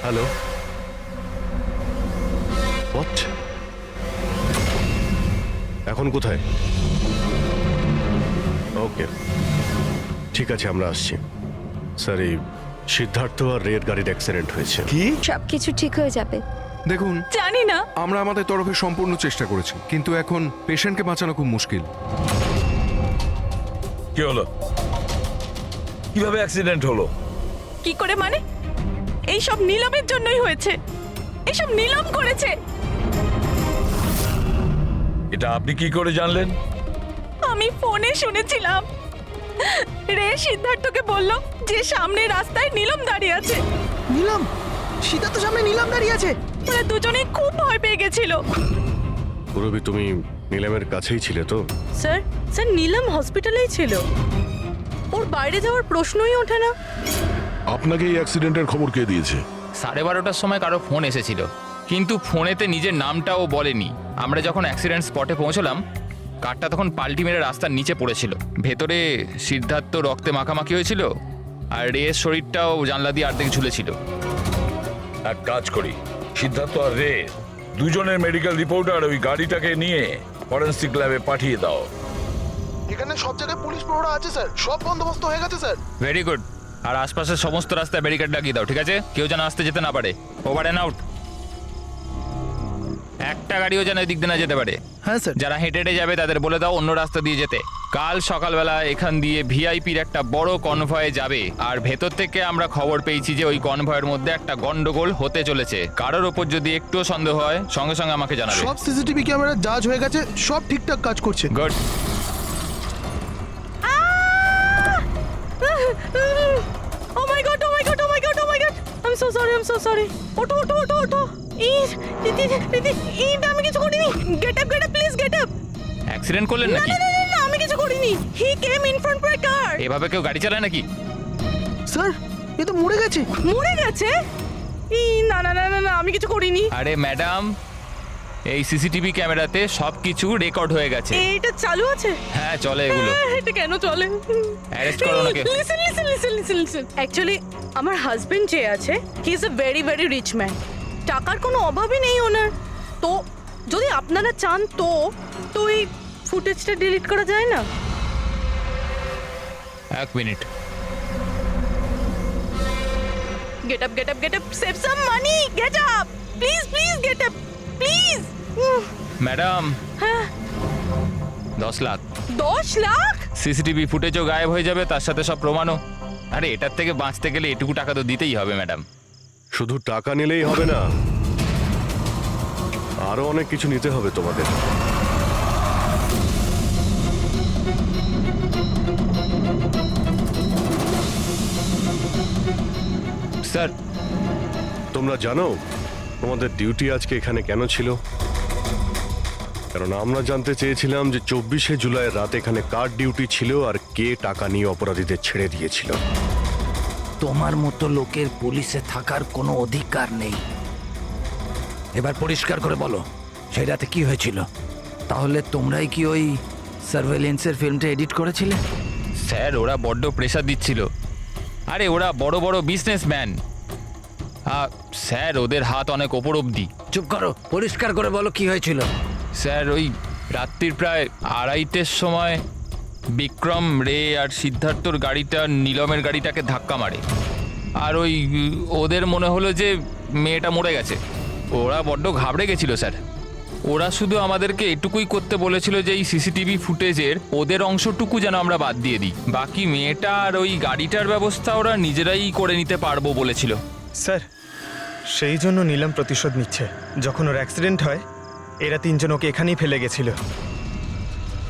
Hello, what? এখন কোথায়? ওকে, ঠিক আছে, আমরা আসছি। স্যার, এই সিদ্ধার্থ আর রের গাড়ির অ্যাক্সিডেন্ট হয়েছে। কি? সবকিছু ঠিক হয়ে যাবে। দেখুন, জানি না। আমরা আমাদের তরফে সম্পূর্ণ চেষ্টা করেছি, কিন্তু এখন পেশেন্টকে বাঁচানো খুব মুশকিল। কি হলো? কিভাবে অ্যাক্সিডেন্ট হলো? কি করে মানে? এই সব নিলামের জন্যই হয়েছে। এইসব নিলাম করেছে। এটা আপনি কি করে জানলেন? আমি ফোনে শুনেছিলাম। রে সিদ্ধার্থকে বলল যে সামনে রাস্তায় নিলাম দাঁড়িয়ে আছে। নিলাম? সীতা তো সামনে নিলাম দাঁড়িয়ে আছে। ওরা দুজনেই খুব ভয় পেয়ে গেছিল। পুরবি, তুমি নিলামের কাছেই ছিলে তো? স্যার, স্যার নিলাম হসপিটালেই ছিল। ওর বাইরে যাওয়ার প্রশ্নই ওঠে না। আপনাকে এই অ্যাক্সিডেন্টের খবর কে দিয়েছে? 12:30টার সময় কারো ফোন এসেছিল, কিন্তু ফোনেতে নিজের নামটাও বলেনি। আমরা যখন অ্যাক্সিডেন্ট স্পটে পৌঁছলাম, কারটা তখন পাল্টি মেরে রাস্তার নিচে পড়েছিল। ভেতরে সিদ্ধার্থ রক্তে মাখামাখি হয়েছিল, আর রের শরীরটাও জানলা দিয়ে অর্ধেক ঝুলেছিল। এক কাজ করি, সিদ্ধার্থ আর রে দুজনের মেডিকেল রিপোর্ট আর ওই গাড়িটাকে নিয়ে ফরেন্সিক ল্যাবে পাঠিয়ে দাও। এখানে সব জায়গায় পুলিশ প্রহরা আছে স্যার, সব বন্দোবস্ত হয়ে গেছে স্যার। Very good. আর আশপাশের সমস্ত রাস্তায় ব্যারিকেড লাগিয়ে দাও, ঠিক আছে? কেউ যেন আসতে যেতে না পারে। Over and out. একটা গাড়িও যেন এদিক দিয়ে না যেতে পারে। হ্যাঁ স্যার। যারা হেঁটে হেঁটে যাবে তাদের বলে দাও অন্য রাস্তা দিয়ে যেতে। কাল সকালবেলা এখান দিয়ে ভিআইপির একটা বড় কনভয়ে যাবে, আর ভেতর থেকে আমরা খবর পেয়েছি যে ওই কনভয়ের মধ্যে একটা গন্ডগোল হতে চলেছে। কারোর ওপর যদি একটুও সন্দেহ হয়, সঙ্গে সঙ্গে আমাকে জানাবে। সব সিসিটিভি ক্যামেরা জাজ হয়ে গেছে, সব ঠিকঠাক কাজ করছে। Good. Oh my god, oh my god, oh my god, oh my god. I'm so sorry, I'm so sorry. ওঠো ওঠো ওঠো ওঠো। আমি কিছু করিনি। Get up, please get up. Accident করলেন না নাকি? না না না, আমি কিছু করিনি। He came in front of my car. এভাবে কেউ গাড়ি চালায় নাকি? স্যার, এ তো মরে গেছে। মরে গেছে? না না না না না, আমি কিছু করিনি। আরে ম্যাডাম, এই সিসিটিভি ক্যামেরাতে সবকিছু রেকর্ড হয়ে গেছে। এটা চালু আছে? হ্যাঁ, চলে এগুলো। এটা কেন চলে? অ্যারেস্ট করো নাকি? লিসেন। অ্যাকচুয়ালি আমার হাজবেন্ড যে আছে, he is a very very rich man. টাকার কোনো অভাবই নেই ওনার। তো যদি আপনারা চান তো এই ফুটেজটা ডিলিট করা যায় না? এক minute. Get up, save some money, get up, please, get up, please. Madam, হ্যাঁ, 10 লাখ। 10 লাখ? সিসিটিভি ফুটেজও গায়েব হয়ে যাবে, তার সাথে সব প্রমাণও। আরে এটার থেকে বাঁচতে গেলে এটুকু টাকা তো দিতেই হবে ম্যাডাম। শুধু টাকা নিলেই হবে না, আরো অনেক কিছু নিতে হবে তোমাদের। স্যার, তোমরা জানো তোমাদের ডিউটি আজকে এখানে কেন ছিল? কারণ আমরা জানতে চেয়েছিলাম যে 24শে জুলাই রাত এখানে কার ডিউটি ছিল আর কে টাকা নিয়ে অপরাধীদের ছেড়ে দিয়েছিল। তোমার মতো লোকের পুলিশে থাকার কোনো অধিকার নেই। এবার পরিষ্কার করে বলো, সেই রাতে কি হয়েছিল? তাহলে তোমরাই কি ওই সার্ভেলেন্সের ফিল্মটা এডিট করেছিলে? স্যার, ওরা বড্ড প্রেশার দিচ্ছিল। আরে ওরা বড় বড় বিজনেসম্যান। স্যার, ওদের হাত অনেক ওপর অবধি। চুপ করো, পরিষ্কার করে বলো কি হয়েছিল। স্যার, ওই রাত্রির প্রায় 2:30টার সময় বিক্রম, রে আর সিদ্ধার্থর গাড়িটা নীলমের গাড়িটাকে ধাক্কা মারে। আর ওদের মনে হলো যে মেয়েটা মরে গেছে। ওরা বড্ড ঘাবড়ে গেছিল স্যার। ওরা শুধু আমাদেরকে এটুকুই করতে বলেছিল যে এই সিসিটিভি ফুটেজের ওদের অংশটুকু যেন আমরা বাদ দিয়ে দিই, বাকি মেয়েটা আর ওই গাড়িটার ব্যবস্থা ওরা নিজেরাই করে নিতে পারবো বলেছিল। স্যার, সেই জন্য নীলম প্রতিশোধ নিচ্ছে। যখন ওর অ্যাক্সিডেন্ট হয় এরা তিনজন ওকে এখানেই ফেলে গেছিল।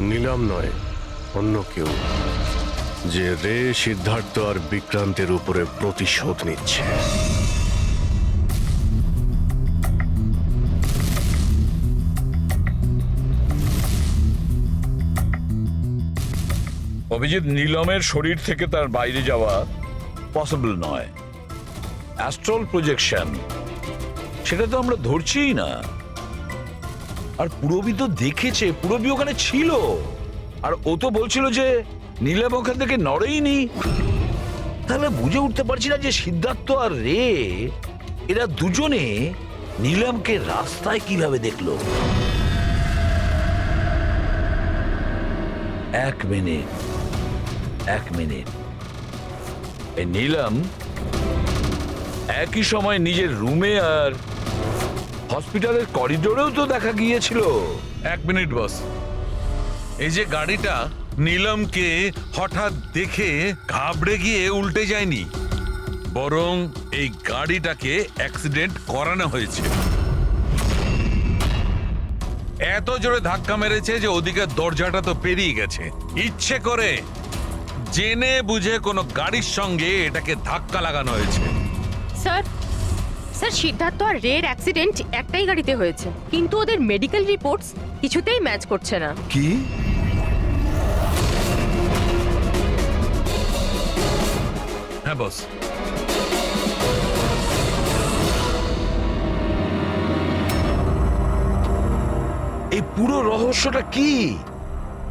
নিলাম নয়, অন্য কেউ, যে রে, সিদ্ধার্থ আর বিক্রান্তের উপরে প্রতিশোধ নিচ্ছে। অভিজিৎ, নীলমের শরীর থেকে তার বাইরে যাওয়া পসিবল নয়। অ্যাস্ট্রাল প্রজেকশন, সেটা তো আমরা ধরছিই না। আর পুরবি তো দেখেছে, পুরবি ওখানে ছিল, আর ও তো বলছিল যে নীলম ওখান থেকে নড়েইনি। তাহলে বুঝে উঠতে পারছি না যে সিদ্ধার্থ আর রে এরা দুজনে নীলমকে রাস্তায় কিভাবে দেখলো। এক মিনিট, এই নীলম একই সময় নিজের রুমে আর হসপিটালের করিডোরেও তো দেখা গিয়েছিল। এক মিনিট বস, এই যে গাড়িটা নীলমকে হঠাৎ দেখে ঘাবড়ে গিয়ে উল্টে যায়নি, বরং এই গাড়িটাকে অ্যাক্সিডেন্ট করানো হয়েছে। এত জোরে ধাক্কা মেরেছে যে ওদিকে দরজাটা তো পেরিয়ে গেছে। ইচ্ছে করে জেনে বুঝে কোনো গাড়ির সঙ্গে এটাকে ধাক্কা লাগানো হয়েছে। স্যার, সিদ্ধার্থ আর রের অ্যাক্সিডেন্ট একটাই গাড়িতে হয়েছে, কিন্তু ওদের মেডিকেল রিপোর্টস কিছুতেই ম্যাচ করছে না। কি? হ্যাঁ বস, এই পুরো রহস্যটা কি?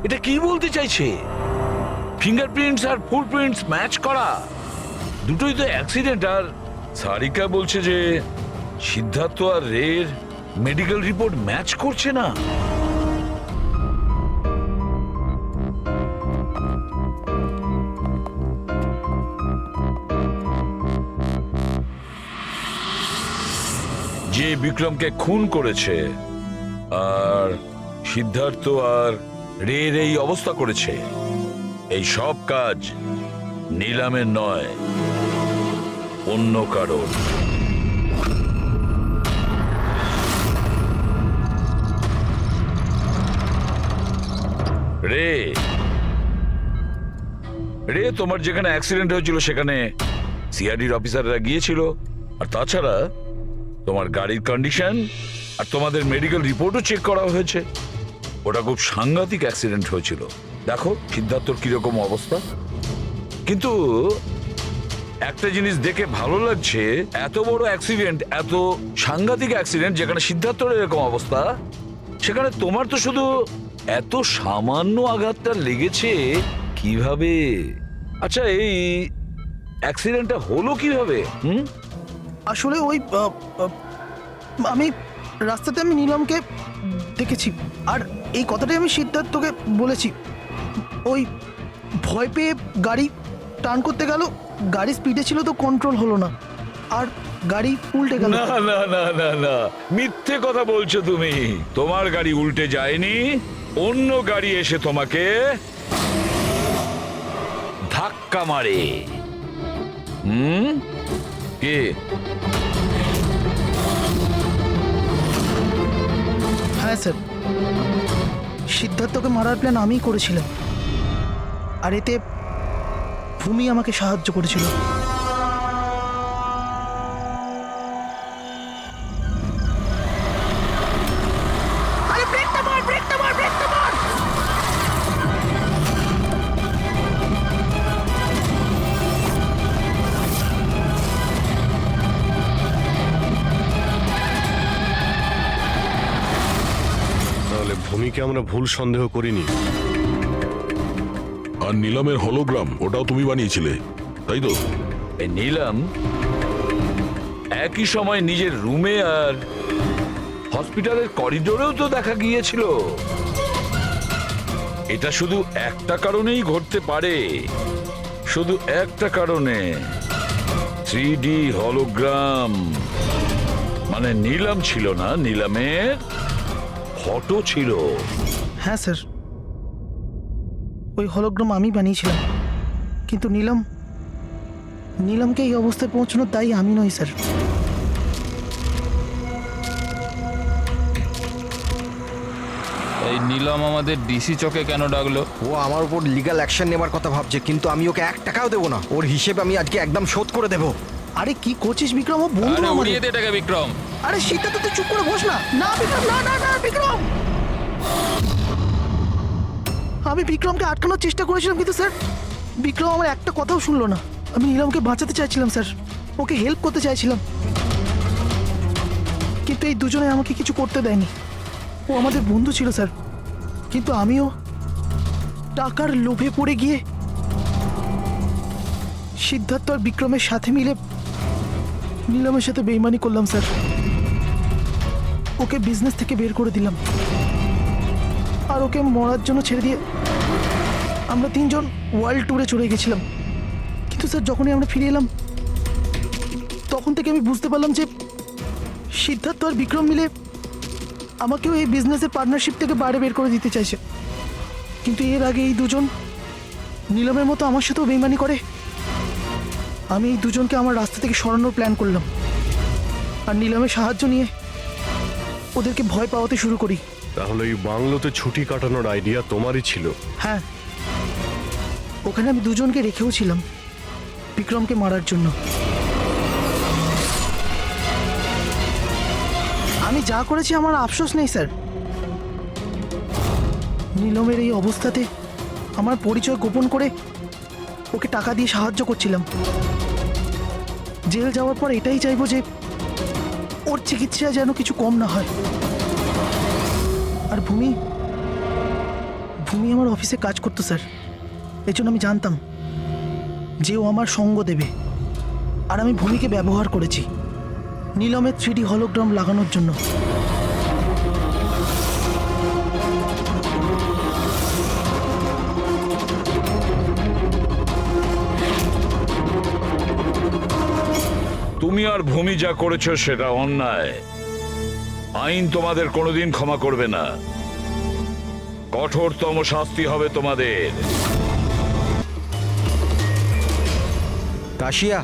এটা কি বলতে চাইছে? ফিঙ্গারপ্রিন্টস আর ফুটপ্রিন্টস ম্যাচ করা, দুটোই তো অ্যাক্সিডেন্ট। আর সারিকা বলছে যে সিদ্ধার্থ আর রের মেডিকেল রিপোর্ট ম্যাচ করছে না। যে বিক্রমকে খুন করেছে আর সিদ্ধার্থ আর রের এই অবস্থা করেছে, এই সব কাজ নীলামের নয়, অন্য কারোর। রে তোমার যেখানে অ্যাক্সিডেন্ট হয়েছিল সেখানে সিআইডির অফিসাররা গিয়েছিল। আর তাছাড়া তোমার গাড়ির কন্ডিশন আর তোমাদের মেডিকেল রিপোর্টও চেক করা হয়েছে। ওটা খুব সাংঘাতিক অ্যাক্সিডেন্ট হয়েছিল। দেখো সিদ্ধার্থর কিরকম অবস্থা। কিন্তু একটা জিনিস দেখে ভালো লাগছে, এত বড় অ্যাক্সিডেন্ট, এত সাংঘাতিক অ্যাক্সিডেন্ট যেখানে সিদ্ধার্থর এরকম অবস্থা, সেখানে তোমার তো শুধু এত সামান্য আঘাতটা লেগেছে কিভাবে? আচ্ছা, এই অ্যাক্সিডেন্টটা হলো কিভাবে? আসলে ওই আমি রাস্তাতে আমি নীলমকে দেখেছি, আর এই কথাটাই আমি সিদ্ধার্থকে বলেছি। ওই ভয় পেয়ে গাড়ি টার্ন করতে গেল, গাড়ি স্পিডে ছিল তো কন্ট্রোল হলো না, আর গাড়ি উল্টে গেল। না না না না না, মিথ্যে কথা বলছো তুমি। তোমার গাড়ি উল্টে যায়নি, অন্য গাড়ি এসে তোমাকে ধাক্কা মারে। কে? হ্যাঁ স্যার, সিদ্ধার্থকে মারার প্ল্যান আমিই করেছিলাম, আর এতে ভূমি আমাকে সাহায্য করেছিল। তাহলে ভূমিকে আমরা ভুল সন্দেহ করিনি। আর নীলমের হলোগ্রাম, ওটাও তুমি বানিয়েছিলে, তাই তো? এই নীলম একই সময় নিজের রুমে আর হসপিটালের করিডোরেও তো দেখা গিয়েছিল। এটা শুধু একটা কারণেই ঘটতে পারে, শুধু একটা কারণে। 3D হলোগ্রাম, মানে নিলাম ছিল না, নিলামের ফটো ছিল। হ্যাঁ স্যার, ওই হলোগ্রাম আমি বানিয়েছিলাম, কিন্তু নীলমকে এই অবস্থায় পৌঁছানোর দায়ী আমি নই স্যার। এই নিলাম আমাদের ডিসি চকে কেন ডাকলো? ও আমার উপর লিগ্যাল অ্যাকশন নেবার কথা ভাবছে, কিন্তু আমি ওকে 1 টাকাও দেবো না। ওর হিসেব আমি আজকে একদম শোধ করে দেবো। আরে কি করছিস বিক্রম, ও বন্ধু আরে আমাদের। উড়িয়ে দে এটাকে বিক্রম। আরে সিদ্ধার্থ তুই চুপ করে বস না। না বিক্রম, না না না বিক্রম। আমি বিক্রমকে আটকানোর চেষ্টা করেছিলাম, কিন্তু স্যার বিক্রম আমার একটা কথাও শুনলো না। আমি নীলমকে বাঁচাতে চাইছিলাম স্যার, ওকে হেল্প করতে চাইছিলাম, কিন্তু এই দুজনে আমাকে কিছু করতে দেয়নি। ও আমাদের বন্ধু ছিল স্যার, কিন্তু আমিও টাকার লোভে পড়ে গিয়ে সিদ্ধার্থ আর বিক্রমের সাথে মিলে নীলমের সাথে বেইমানি করলাম স্যার। ওকে বিজনেস থেকে বের করে দিলাম, আর ওকে মরার জন্য ছেড়ে দিয়ে আমরা 3 জন ওয়ার্ল্ড ট্যুরে চলে গেছিলাম। কিন্তু স্যার যখনই আমরা ফিরে এলাম, তখন থেকে আমি বুঝতে পারলাম যে সিদ্ধার্থ আর বিক্রম মিলে আমাকেও এই বিজনেসের পার্টনারশিপ থেকে বাইরে বের করে দিতে চাইছে। কিন্তু এর আগে এই দুজন নীলমের মতো আমার সাথেও বেইমানি করে। আমি এই দুজনকে আমার রাস্তা থেকে সরানোর প্ল্যান করলাম, আর নীলমের সাহায্য নিয়ে ওদেরকে ভয় পাওয়াতে শুরু করি। তাহলে এই বাংলোতে ছুটি কাটানোর আইডিয়া তোমারই ছিল? হ্যাঁ, ওখানে আমি দুজনকে রেখেও ছিলাম বিক্রমকে মারার জন্য। আমি যা করেছি আমার আফসোস নেই স্যার। নীলমের এই অবস্থাতে আমার পরিচয় গোপন করে ওকে টাকা দিয়ে সাহায্য করছিলাম। জেল যাওয়ার পর এটাই চাইবো যে ওর চিকিৎসা যেন কিছু কম না হয়। আর ভূমি আমার অফিসে কাজ করতো স্যার, এই জন্য আমি জানতাম যে ও আমার সঙ্গ দেবে। আর আমি ভূমিকে ব্যবহার করেছি নীলমের 3D হলোগ্রাম লাগানোর জন্য। তুমি আর ভূমি যা করেছো সেটা অন্যায়। আইন তোমাদের কোনোদিন ক্ষমা করবে না, কঠোরতম শাস্তি হবে তোমাদের। কাশিয়া,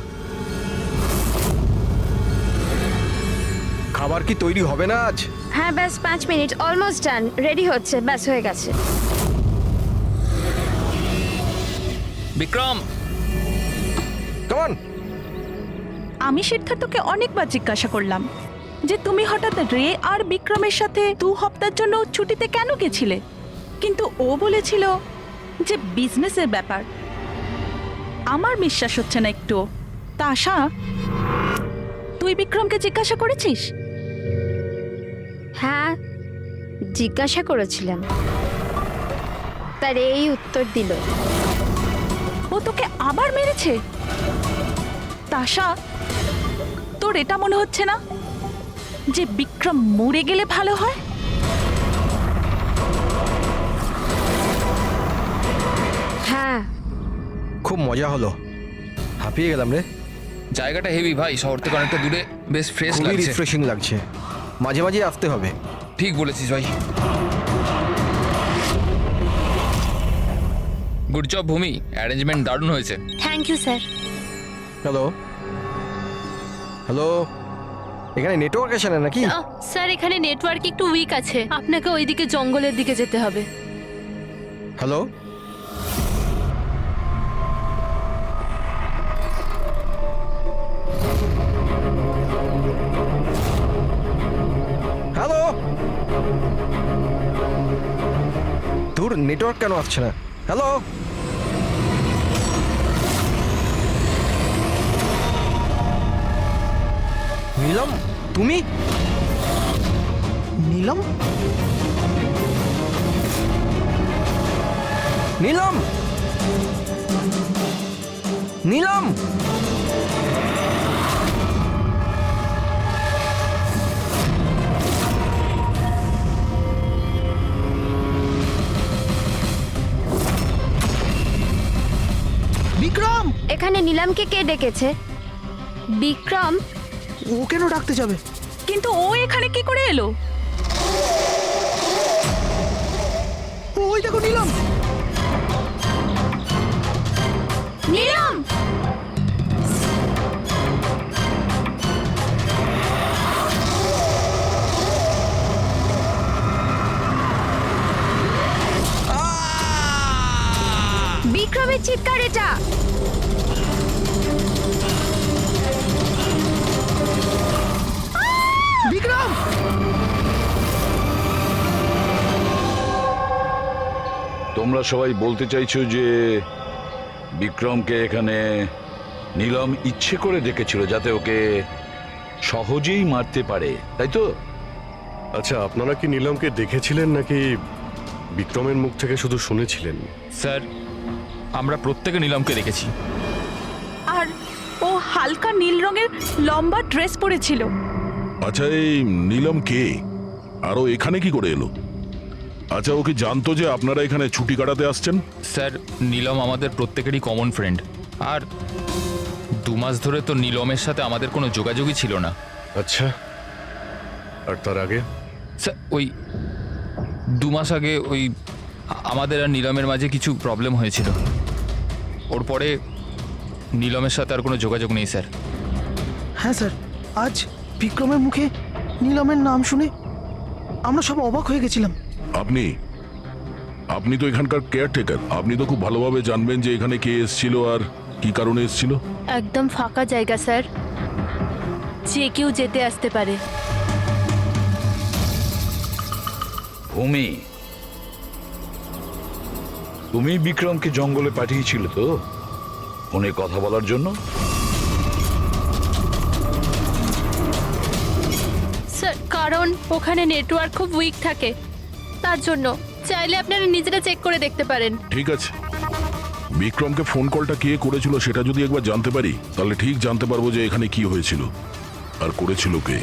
খাবার কি তৈরি হবে না আজ? হ্যাঁ ব্যাস 5 মিনিট, অলমোস্ট ডান, রেডি হচ্ছে, ব্যাস হয়ে গেছে। Bikram, come on. আমি সিদ্ধার্থকে অনেকবার জিজ্ঞাসা করলাম যে তুমি হঠাৎ রে আর বিক্রমের সাথে 2 সপ্তাহের জন্য ছুটিতে কেন গেছিলে, কিন্তু ও বলেছিল যে বিজনেসের ব্যাপার। আমার বিশ্বাস হচ্ছে না একটু। তা আশা, তুই বিক্রমকে জিজ্ঞাসা করেছিস? হ্যাঁ জিজ্ঞাসা করেছিলাম, তার এই উত্তর দিল। ও তোকে আবার মেরেছে? তাশা, তোর এটা মনে হচ্ছে না যে বিক্রম মরে গেলে ভালো হয়? হ্যাঁ, খুব মজা হলো, হাঁপিয়ে গেলাম রে। জায়গাটা হেভি ভাই, শহর থেকে অনেকটা দূরে, বেশ ফ্রেশ খুবই লাগছে। রিফ্রেশিং লাগছে, মাঝে মাঝে আসতে হবে। ঠিক বলেছিস ভাই। গুড জব ভূমি, অ্যারেঞ্জমেন্ট দারুণ হয়েছে। Thank you sir. Hello hello, এখানে নেটওয়ার্ক আসে না নাকি? স্যার এখানে নেটওয়ার্ক একটু উইক আছে, আপনাকে ওইদিকে জঙ্গলের দিকে যেতে হবে। হ্যালো, হ্যালো, দূর নেটওয়ার্ক কেন আসছে না? হ্যালো, নীলম, তুমি? নীলম? নীলম, নীলম, এখানে নিলামকে কে ডেকেছে? বিক্রম। ও কেন ডাকতে যাবে? কিন্তু ও এখানে কি করে এলো? ওই দেখো নিলাম। নিলাম! বিক্রমের চিৎকার এটা। বিক্রম! তোমরা সবাই বলতে চাইছো যে বিক্রমকে এখানে নীলম ইচ্ছে করে ডেকেছিল যাতে ওকে সহজেই মারতে পারে, তাই তো? আচ্ছা, আপনারা কি নীলমকে দেখেছিলেন নাকি বিক্রমের মুখ থেকে শুধু শুনেছিলেন? স্যার, আমরা প্রত্যেকে নীলমকে দেখেছি। আর ও হালকা নীল রঙের লম্বা ড্রেস পরেছিল। আচ্ছা, এই নীলম কে? আর ও এখানে কি করে এলো? আচ্ছা, ওকে জানতো যে আপনারা এখানে ছুটি কাটাতে আসছেন? স্যার, নীলম আমাদের প্রত্যেকেরই কমন ফ্রেন্ড। আর 2 মাস ধরে তো নীলমের সাথে আমাদের কোনো যোগাযোগই ছিল না। আচ্ছা, আর তার আগে? স্যার, ওই 2 মাস আগে ওই আমাদের আর নীলমের মাঝে কিছু প্রবলেম হয়েছিল। ওর পরে নীলমের সাথে আর কোনো যোগাযোগ নেই স্যার। হ্যাঁ স্যার, আজ বিক্রমের মুখে নিলামের নাম শুনে আমরা সব অবাক হয়ে গেছিলাম। আপনি তো এখানকার কেয়ারটেকার, আপনি তো খুব ভালোভাবে জানবেন যে এখানে কে এসেছিল আর কি কারণে এসেছিল। একদম ফাঁকা জায়গা স্যার, যে কেউ যেতে আসতে পারে। ভূমি, তুমি বিক্রমকে জঙ্গলে পাঠিয়েছিলে তো ফোনে কথা বলার জন্য? স্যার, কারণ ওখানে নেটওয়ার্ক খুব উইক থাকে, তার জন্য। চাইলে আপনারা নিজেরা চেক করে দেখতে পারেন। ঠিক আছে, বিক্রমকে ফোন কলটা কে করেছিল সেটা যদি একবার জানতে পারি তাহলে ঠিক জানতে পারবো যে এখানে কি হয়েছিল আর করেছিল কে।